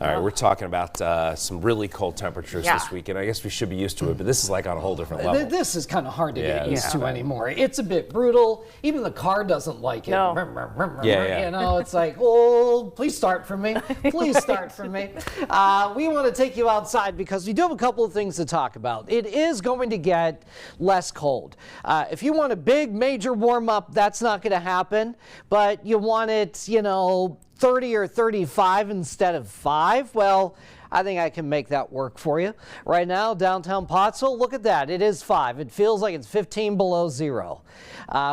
All right, we're talking about some really cold temperatures this week, and I guess we should be used to it, but this is like on a whole different level. This is kind of hard to get used to anymore. It's a bit brutal. Even the car doesn't like it. No. You know, it's like, oh, please start for me. Please start for me. We want to take you outside because we do have a couple of things to talk about. It is going to get less cold. If you want a big, major warm-up, that's not going to happen, but you want it, you know, 30 or 35 instead of 5, well, I think I can make that work for you. Right now, downtown Pottsville, look at that. It is 5. It feels like it's 15 below 0.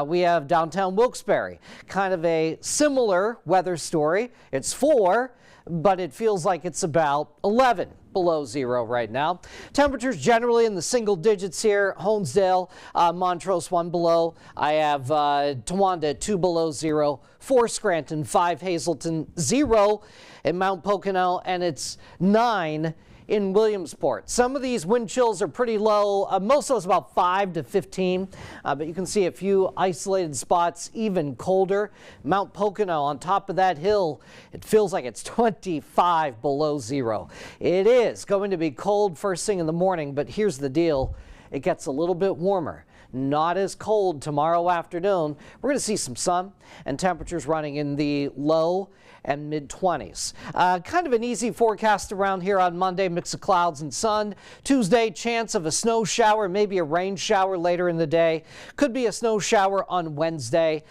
We have downtown Wilkes-Barre, kind of a similar weather story. It's 4, but it feels like it's about 11 below 0 right now. Temperatures generally in the single digits here. Honesdale, Montrose 1 below. I have Towanda 2 below 0. 4 Scranton, 5 Hazleton, 0 in Mount Pocono, and it's 9 in Williamsport. Some of these wind chills are pretty low. Most of us about 5 to 15, but you can see a few isolated spots even colder. Mount Pocono on top of that hill, it feels like it's 25 below 0. It is going to be cold first thing in the morning, but here's the deal. It gets a little bit warmer. Not as cold tomorrow afternoon. We're going to see some sun and temperatures running in the low and mid-20s. Kind of an easy forecast around here on Monday, mix of clouds and sun. Tuesday, chance of a snow shower, maybe a rain shower later in the day. Could be a snow shower on Wednesday.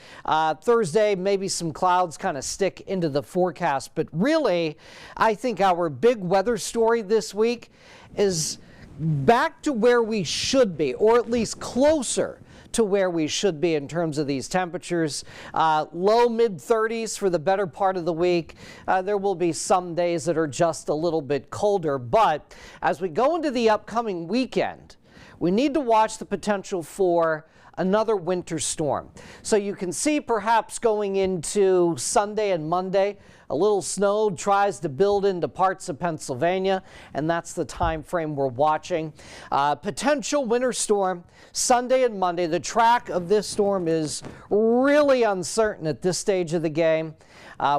Thursday, maybe some clouds kind of stick into the forecast. But really, I think our big weather story this week is back to where we should be, or at least closer to where we should be in terms of these temperatures. Low mid-30s for the better part of the week. There will be some days that are just a little bit colder, but as we go into the upcoming weekend, we need to watch the potential for another winter storm. So you can see perhaps going into Sunday and Monday, a little snow tries to build into parts of Pennsylvania, and that's the time frame we're watching. Potential winter storm Sunday and Monday. The track of this storm is really uncertain at this stage of the game.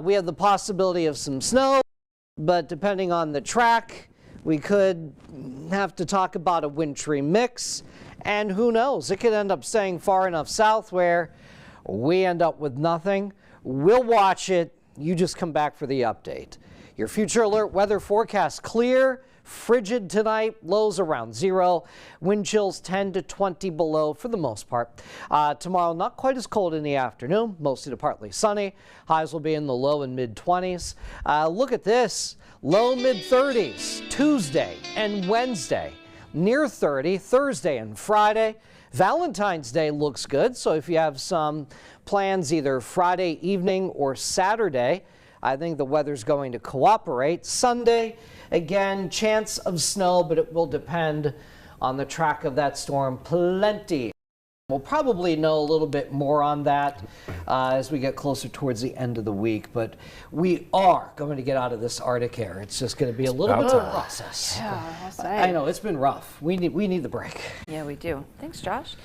We have the possibility of some snow, but depending on the track, we could have to talk about a wintry mix. And who knows, it could end up staying far enough south where we end up with nothing. We'll watch it. You just come back for the update. Your future alert weather forecast clear, frigid tonight, lows around 0, wind chills 10 to 20 below for the most part. Tomorrow, not quite as cold in the afternoon, mostly to partly sunny. Highs will be in the low and mid-20s. Look at this, low mid-30s Tuesday and Wednesday. Near 30 Thursday and Friday. Valentine's Day looks good, so if you have some plans either Friday evening or Saturday, I think the weather's going to cooperate. Sunday, again, chance of snow, but it will depend on the track of that storm. Plenty. We'll probably know a little bit more on that as we get closer towards the end of the week, but we are going to get out of this Arctic air. It's just going to be a little bit of a process. Yeah, I know, it's been rough. We need the break. Yeah, we do. Thanks, Josh.